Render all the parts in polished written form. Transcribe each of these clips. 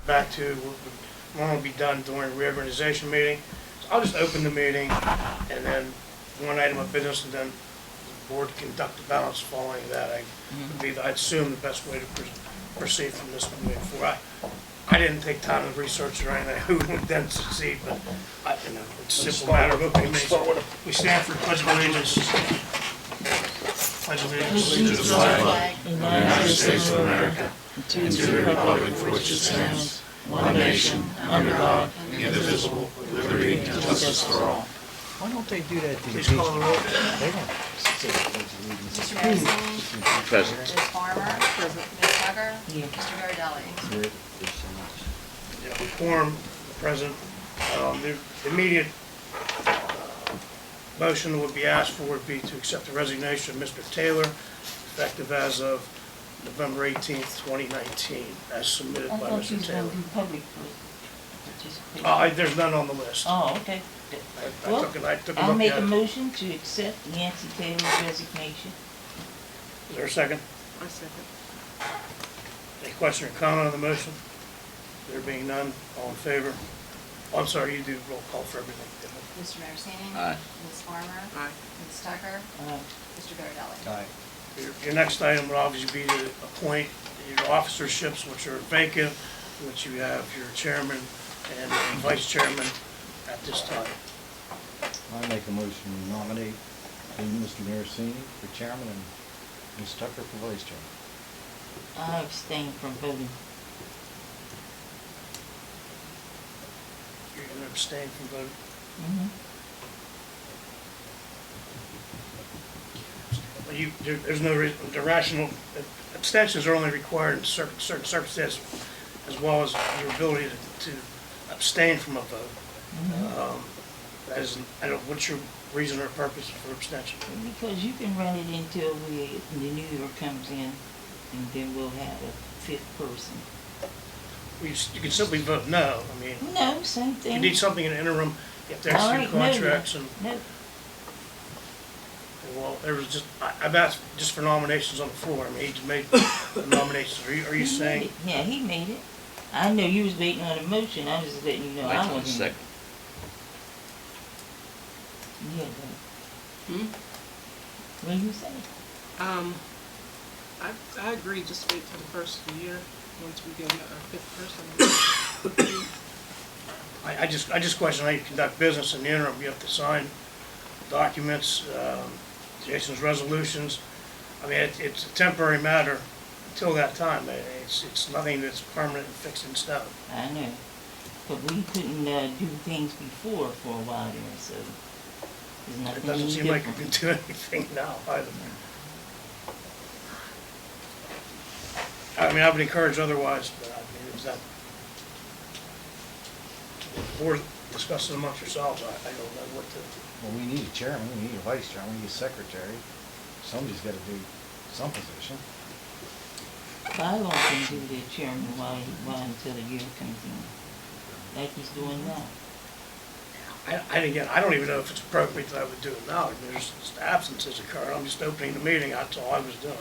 back to what would normally be done during a reorganization meeting. So I'll just open the meeting, and then one item of business, and then the board conduct the balance following that. Would be, I'd assume, the best way to proceed from this one moving forward. I didn't take time to research or anything who would then succeed, but it's a simple matter of opening meetings. We stand for pledge of allegiance. Pledge of allegiance To the flag of the United States of America, and to the republic for which it stands, one nation, under God, indivisible, with liberty and justice for all. Why don't they do that to Please call the roll. They don't say Mr. Massey? Present. Ms. Farmer? Ms. Tugger? Mr. Gardella? Quorum present. The immediate motion that would be asked for would be to accept the resignation of Mr. Taylor, effective as of November 18th, 2019, as submitted by Mr. Taylor. Public participation. There's none on the list. Oh, okay. I Well, took a look I'll make at a it. motion to accept Nancy Taylor's resignation. Is there a second? I second. Any question or comment on the motion? There being none, all in favor? Oh, I'm sorry, you do roll call for everything. Mr. Massey? Aye. Ms. Farmer? Aye. Ms. Tucker? Uh, Mr. Gardella? Aye. Your next item would obviously be to appoint your officerships, which are vacant, which you have your chairman and vice chairman at this time. I make a motion to nominate Mr. Narasini for chairman and Ms. Tucker for vice chairman. I abstain from voting. You're going to abstain from voting? Well, there's no reason, the rational, abstentions are only required in certain circumstances, as well as your ability to abstain from a vote. I don't, what's your reason or purpose for abstention? Because you can run it until the new year comes in, and then we'll have a fifth person. You can simply vote no. I mean, No, same you thing. need something in the interim, you have to All execute right, contracts and, No, well, there was just, I've asked just for nominations on the floor. I mean, he made the nominations. Are you he made saying? it. Yeah, he made it. I know you was waiting on a motion, I was just letting you know I wasn't. Second. Yeah, what do you say? I agree, just wait till the first of the year, once we get a fifth person. I just question how you conduct business in the interim. You have to sign documents, Jason's resolutions. I mean, it's a temporary matter until that time. It's nothing that's permanent and fixed in stone. I know, but we couldn't do things before for a while there, so there's It nothing doesn't seem like you different. can do anything now either. I mean, I would encourage otherwise, but I mean, is that, the board discuss it amongst yourselves, I don't know what to. Well, we need a chairman, we need a vice chairman, we need a secretary. Somebody's gotta do some position. Bylaw can do the chairman while until the year comes in, like he's doing now. I don't even know if it's appropriate that I would do it now. I mean, there's just absences occur. I'm just opening the meeting, that's all I was doing.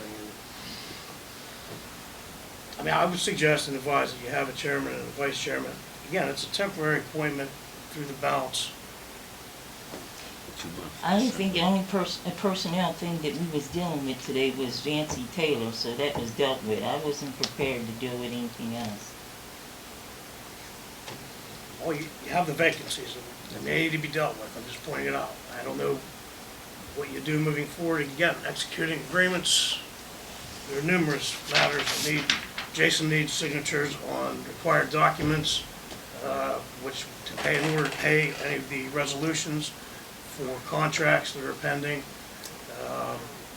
I mean, I would suggest and advise that you have a chairman and a vice chairman. Again, it's a temporary appointment through the balance. 2 months. I didn't think the only personnel thing that we was dealing with today was Nancy Taylor, so that was dealt with. I wasn't prepared to deal with anything else. Well, you have the vacancies, and they need to be dealt with. I'm just pointing it out. I don't know what you do moving forward. Again, executing agreements, there are numerous matters that need, Jason needs signatures on required documents, which to pay, in order to pay any of the resolutions for contracts that are pending,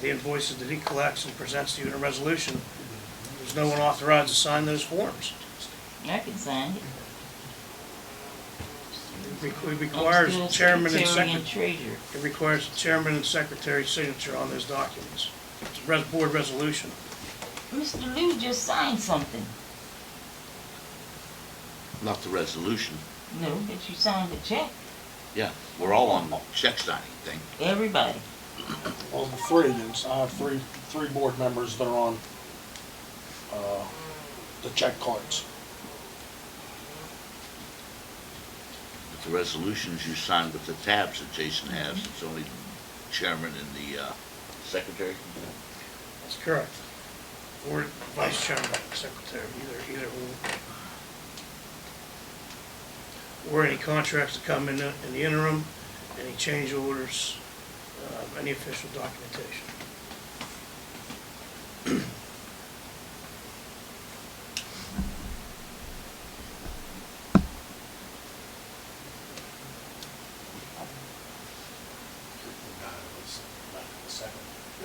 the invoices that he collects and presents to you in a resolution. There's no one authorized to sign those forms. I can sign it. It requires I'm still chairman and secretary and secretary. treasurer. It requires the chairman and secretary's signature on those documents. It's a board resolution. Mr. Lou just signed something. Not the resolution. No, but you signed the check. Yeah, we're all on the check signing thing. Everybody. Well, the three of us, I have three board members that are on the check cards. the resolutions you signed with the tabs that Jason has, it's only chairman and the secretary. That's correct. Or vice chairman, secretary, either or any contracts that come in the interim, any change orders, any official documentation.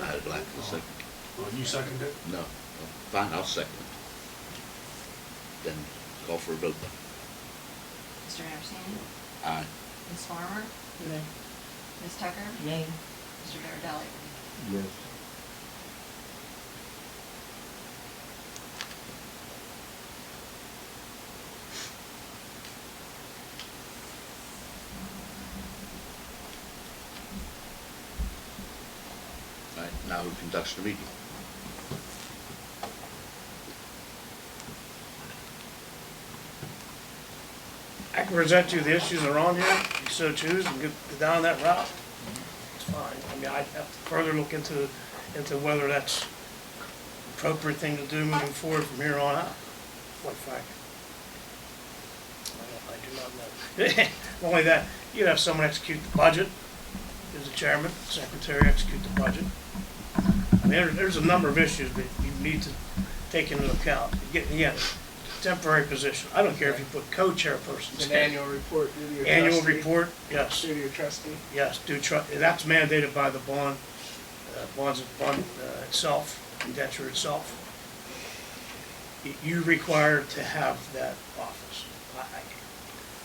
I'd like to second. Well, you seconded it? No, fine, I'll second it. Then call for a vote. Mr. Anderson? Aye. Ms. Farmer? Ms. Tucker? Yay. Mr. Girardelli? Yes. All right, now who conducts the meeting? I can present you the issues that are on here, if you so choose, and get down that route. It's fine. I mean, I'd have to further look into whether that's the appropriate thing to do moving forward from here on out, quite frankly. I do not know. Not only that, you'd have someone execute the budget, as the chairman, secretary execute the budget. I mean, there's a number of issues that you need to take into account. Again, temporary position. I don't care if you put co-chairpersons. An annual report, due to your Annual trustee. report, yes, Due to your trustee. yes, that's mandated by the bond itself, indenture itself. You required to have that office.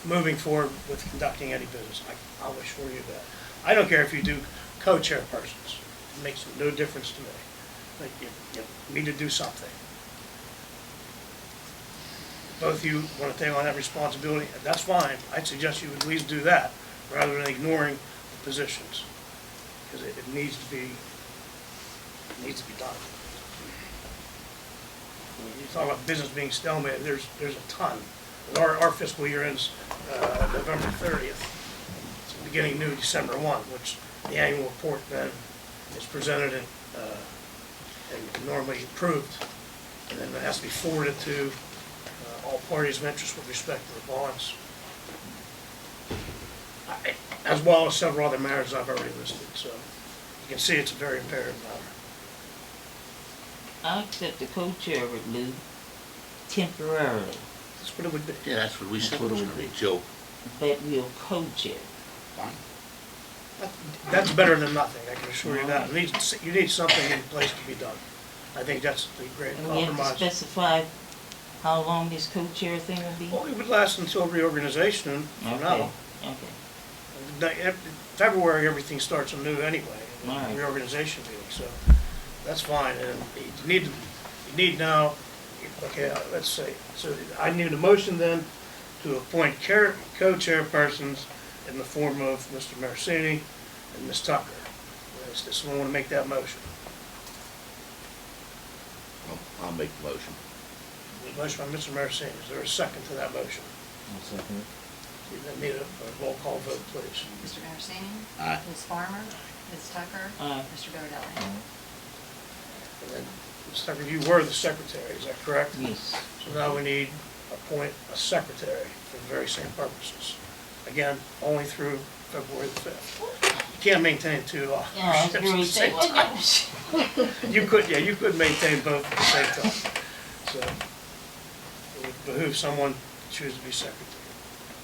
Moving forward with conducting any business, I'll assure you that. I don't care if you do co-chairpersons. It makes no difference to me. Like, you need to do something. Both of you want to take on that responsibility, that's fine. I'd suggest you at least do that, rather than ignoring the positions. Because it needs to be done. When you talk about business being stalemate, there's a ton. Our fiscal year ends November 30th. It's beginning new December 1, which the annual report then is presented and normally approved. And then it has to be forwarded to all parties of interest with respect to the bonds, as well as several other matters I've already listed. So you can see it's a very imperative matter. I'll accept the co-chair with Lou temporarily, That's what it would be. Yeah, that's what we said. That's what it would be. Joe, but we'll co-chair. fine. That's better than nothing, I can assure you that. You need something in place to be done. I think that's the great And we have to compromise. specify how long this co-chair thing will be? Well, it would last until reorganization from now. Okay. February, everything starts anew anyway, All right. reorganization meeting, so that's fine. And you need now, okay, let's say, so I need a motion then to appoint co-chairpersons in the form of Mr. Marcini and Ms. Tucker. Does someone want to make that motion? I'll make the motion. Motion by Mr. Marcini. Is there a second to that motion? I'll second it. You need a roll call vote, please. Mr. Anderson? Aye. Ms. Farmer? Ms. Tucker? Aye. Mr. Girardelli? And then, Ms. Tucker, you were the secretary, is that correct? Yes. So now we need appoint a secretary for the very same purposes. Again, only through February the 5th. You can't maintain two Yeah, I was offices at going the to say, same time. You could maintain both at the same time. So it would behoove someone to choose to be secretary.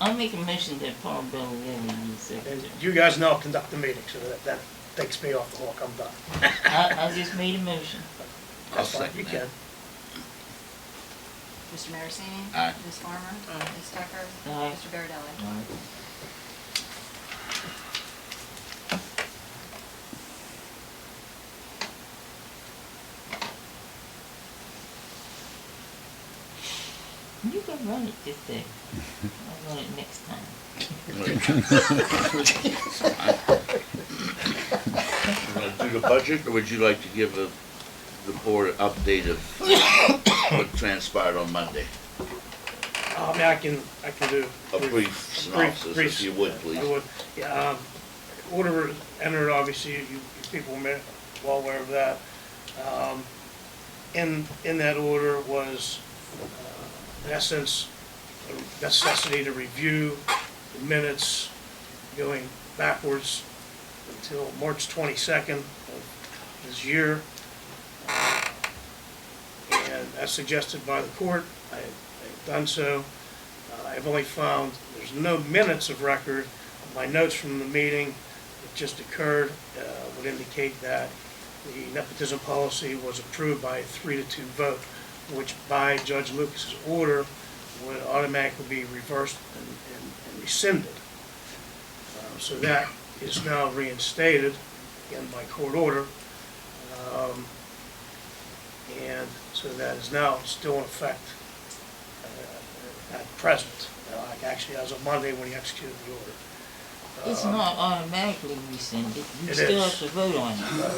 I'll make a motion that Paul Bellinelli be And secretary. you guys now conduct the meeting, so that takes me off the hook, I'm done. I just made a motion. I'll That's fine, second you that. can. Mr. Marcini? Aye. Ms. Farmer? Aye. Ms. Tucker? Aye. Mr. Girardelli? Aye. You can run it this day. I'll run it next time. You want to do the budget, or would you like to give the board an update of what transpired on Monday? I mean, I can do. A brief synopsis, if you would, please. I would, yeah, order entered, obviously, you people are well aware of that. In that order was, in essence, a necessity to review the minutes going backwards until March 22nd of this year. And as suggested by the court, I've done so. I've only found there's no minutes of record. My notes from the meeting that just occurred would indicate that the nepotism policy was approved by a 3-2 vote, which by Judge Lucas's order would automatically be reversed and rescinded. So that is now reinstated, again by court order. And so that is now still in effect at present, like actually as of Monday when he executed the order. It's not automatically rescinded. You It still is. have to vote on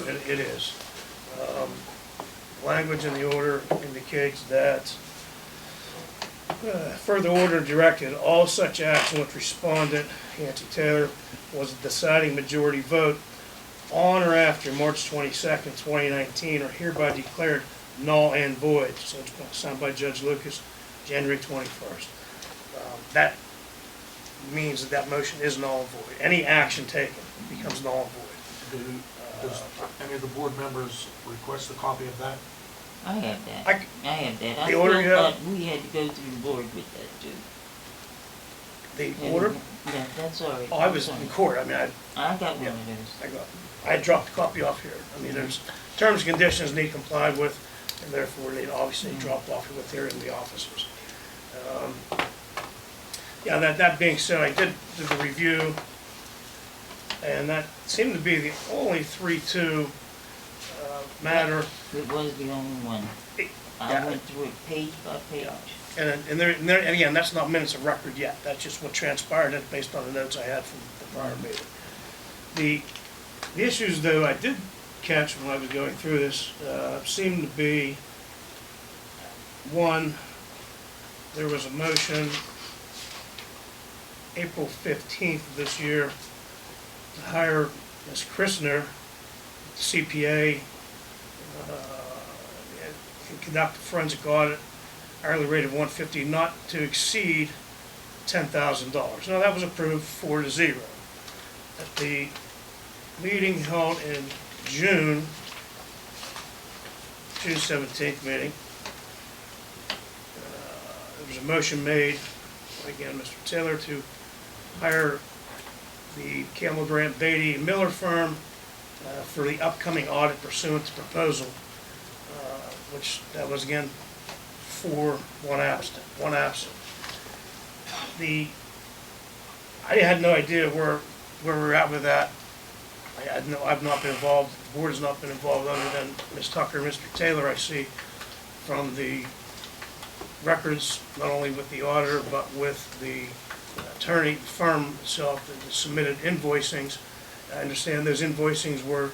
it. It is. Language in the order indicates that further order directed all such action with respondent, Nancy Taylor, was a deciding majority vote on or after March 22nd, 2019, are hereby declared null and void. So it's signed by Judge Lucas, January 21st. That means that motion is null and void. Any action taken becomes null and void. Does any of the board members request a copy of that? I have that. I- I have that. I The order still you have? thought we had to go through the board with that too. The And- order, Yeah, that's all right. oh, I was in court. I mean, I got one Yeah. of those. I dropped a copy off here. I mean, there's terms and conditions need complied with, and therefore they obviously dropped off with here in the offices. Yeah, that being said, I did do the review, and that seemed to be the only 3-2 matter. It was the only one. I Yeah. went through it page by page. And and again, that's not minutes of record yet. That's just what transpired. That's based on the notes I had from the prior meeting. The issues, though, I did catch when I was going through this seemed to be, one, there was a motion April 15th of this year to hire Ms. Christner, CPA, and conduct a forensic audit, hourly rate of $150, not to exceed $10,000. Now, that was approved 4-0. At the meeting held in June 17th meeting, there was a motion made, again, Mr. Taylor, to hire the Campbell Grant Beatty Miller firm for the upcoming audit pursuant to proposal, which that was again 4, 1 absent. I had no idea where we're at with that. I've not been involved, the board has not been involved other than Ms. Tucker and Mr. Taylor, I see from the records, not only with the auditor, but with the attorney firm itself that submitted invoicings. I understand those invoicings were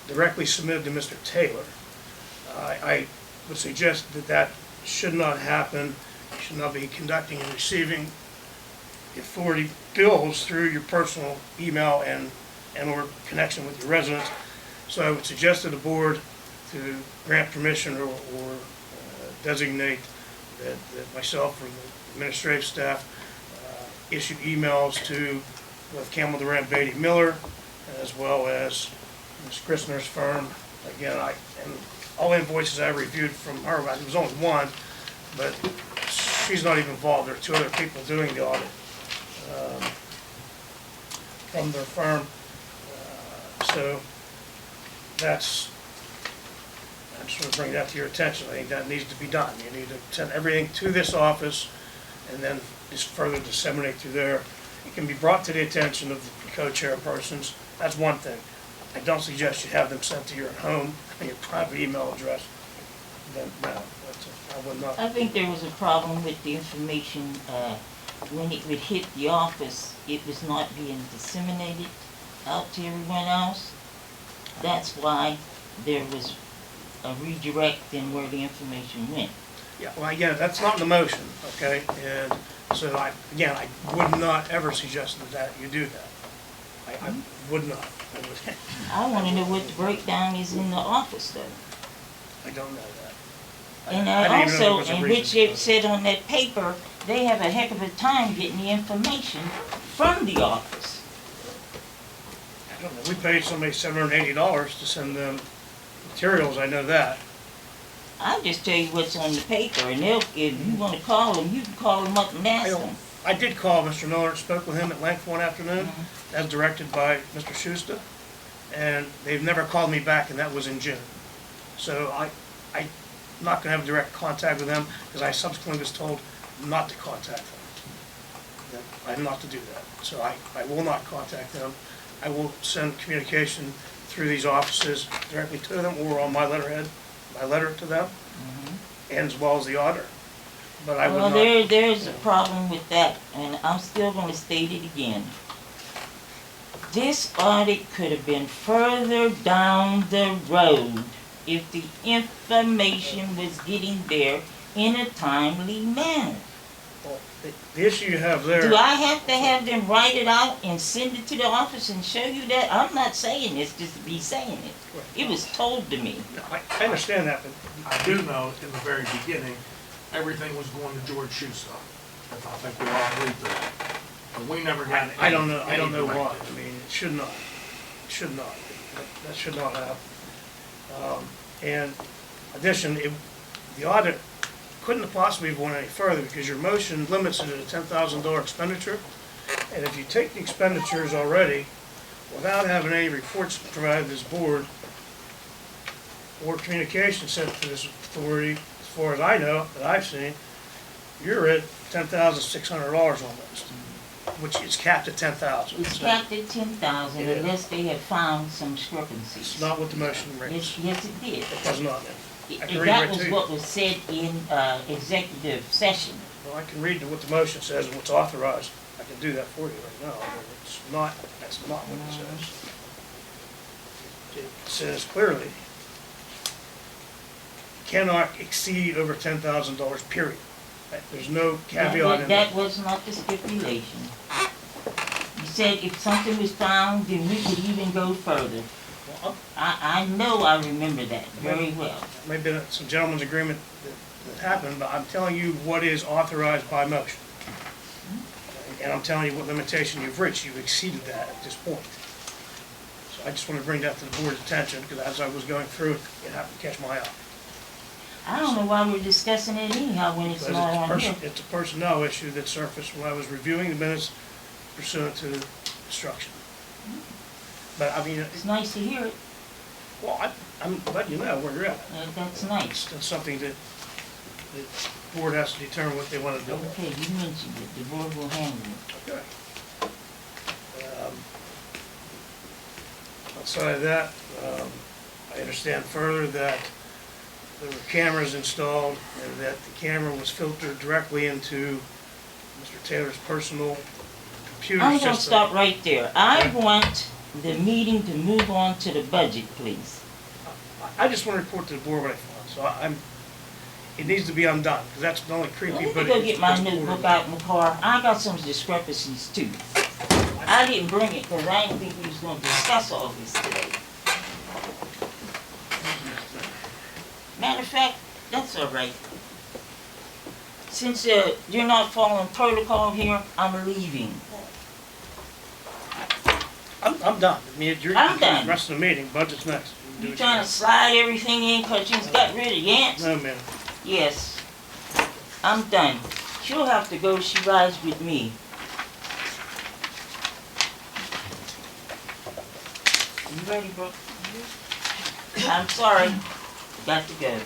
directly submitted to Mr. Taylor. I would suggest that that should not happen. You should not be conducting and receiving authority bills through your personal email and or connection with your residents. So I would suggest to the board to grant permission or designate that myself or the administrative staff issue emails to both Campbell Durant Beatty Miller as well as Ms. Christner's firm. Again, and all invoices I reviewed from her, it was only one, but she's not even involved. There are 2 other people doing the audit from their firm. So that's, I just want to bring that to your attention. I think that needs to be done. You need to send everything to this office and then just further disseminate through there. It can be brought to the attention of the co-chairpersons. That's one thing. I don't suggest you have them sent to your home and your private email address. Then, no, I would not. I think there was a problem with the information, when it would hit the office, it was not being disseminated out to everyone else. That's why there was a redirect in where the information went. Yeah, well, again, that's not in the motion, okay? And so I would not ever suggest that you do that. I would not. I would- I wanna know what the breakdown is in the office though. I don't know that. And I didn't even know there also, was a and reason which for it it. said on that paper, they have a heck of a time getting the information from the office. I don't know, we paid somebody $780 to send them materials, I know that. I just tell you what's on the paper, and they'll, if you wanna call them, you can call them up and I ask don't, them. I did call Mr. Miller and spoke with him at length one afternoon, as directed by Mr. Schuster, and they've never called me back, and that was in June. So I'm not gonna have direct contact with them, because I subsequently was told not to contact them. That I'm not to do that, so I will not contact them. I will send communication through these offices directly to them, or on my letterhead, my letter to them, and as well as the auditor. But I would Well, not. there's a problem with that, and I'm still gonna state it again. This audit could have been further down the road if the information was getting there in a timely manner. Well, the issue you have there. Do I have to have them write it out and send it to the office and show you that? I'm not saying this just to be saying it. It was told to me. No, I understand that, but I do know in the very beginning, everything was going to George Schuster. I think we all agreed to that. But we never got any. I don't know any why. directives. I mean, it should not. It should not. That should not happen. And addition, the audit couldn't have possibly gone any further because your motion limits it at a $10,000 expenditure. And if you take the expenditures already, without having any reports provided to this board or communication sent to this authority, as far as I know, that I've seen, you're at $10,600 almost, which is capped at $10,000. It's So capped at 10,000 It is. unless they have found some discrepancies. it's not what the motion reads. Yes, it did. It does not. I can read That right was to you. what was said in executive session. Well, I can read what the motion says and what's authorized. I can do that for you right now. It's not, that's not what it says. It says clearly, cannot exceed over $10,000, period. There's no caveat in That it. was not the stipulation. You said if something was found, then we could even go further. Well, I know I remember that very well. maybe some gentleman's agreement that happened, but I'm telling you what is authorized by motion. And I'm telling you what limitation you've reached. You've exceeded that at this point. So I just want to bring that to the board's attention, because as I was going through it, it happened to catch my eye. I don't know why we're discussing it anyhow when it's Because not on here. it's a personnel issue that surfaced when I was reviewing the minutes pursuant to instruction. But I mean, It's nice to hear it. well, I'm letting you know where you're at. That's nice. It's something that the board has to determine what they want to do. Okay, you mentioned it. The board will handle it. Okay. Outside of that, I understand further that there were cameras installed and that the camera was filtered directly into Mr. Taylor's personal computer I'm system. gonna stop right there. I Okay. want the meeting to move on to the budget, please. I just want to report to the board what I found, so it needs to be undone, because that's the only creepy Let me but go get my notebook out in the car. I got some discrepancies too. I didn't bring it because I didn't think we was gonna discuss all this today. Matter of fact, that's all right. Since you're not following protocol here, I'm leaving. I'm done. I mean, you're, I'm done. the rest of the meeting, budget's next. can do You what trying to want. slide everything in because you got rid of Yance? No, ma'am. Yes. I'm done. She'll have to go. She rides with me. You ready, bro? I'm sorry. Got to go.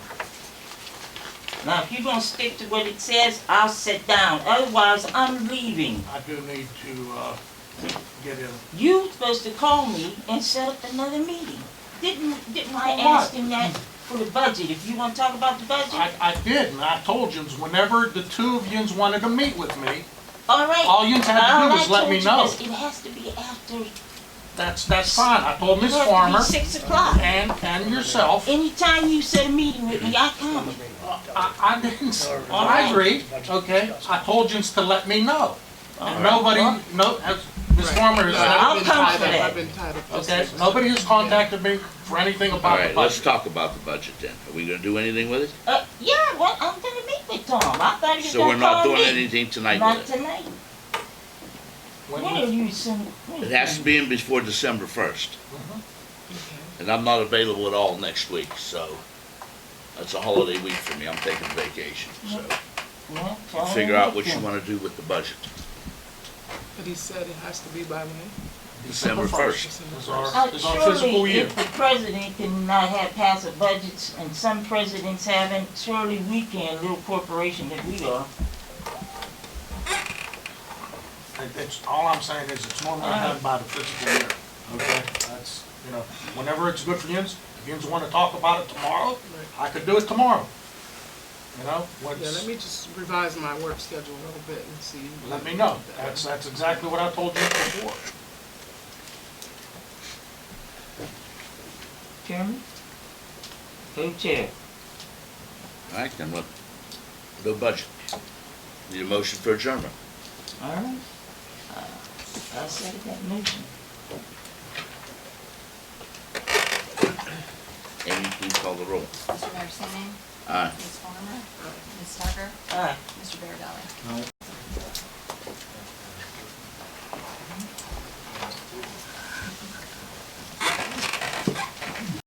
Now, if you're gonna stick to what it says, I'll sit down. Otherwise, I'm leaving. I do need to, get in. You supposed to call me and set up another meeting. Didn't I For ask what? him that for the budget? If you wanna talk about the budget? I did, and I told yous, whenever the two of yous wanted to meet with me, All right. all yous had to do All was I let told me you know. was It has to be after. That's fine. I told Miss It has to be Farmer 6 o'clock. and yourself. Anytime you set a meeting with me, I come. I didn't, Or- I agree, okay? I told you to let me know. And nobody, Ms. Farmer has No, never, I'll I've been come tied for up. that. I've been tied up. this okay? week. Nobody has contacted me for anything All about the right, let's budget. talk about the budget then. Are we gonna do anything with it? Yeah, well, I'm gonna meet with Tom. I thought he was So we're gonna not call doing me. anything tonight Not with it? tonight. When When we- are you sending? It has to be in before December 1st. And I'm not available at all next week, so that's a holiday week for me. I'm taking vacation, so Well, you figure out what you wanna do with the budget. But he said it has to be by when? December 1st. December Is 1st. our physical Surely, year. if the president cannot have passive budgets, and some presidents haven't, surely we can, little corporation that we are. It's, all I'm saying is it's normally done by the physical year, okay? That's, you know, whenever it's good for yins, if yins wanna talk about it tomorrow, I could do it tomorrow. You know, Yeah, let what's, me just revise my work schedule a little bit and see. let me know. That's exactly what I told you before. Chairman? Co-chair. All right, then what? No budget. Need a motion for adjournment. All right. I'll second that motion. Amy, please call the roll. Mr. Martini? Aye. Ms. Farmer? Ms. Tucker? Aye. Mr. Beardall?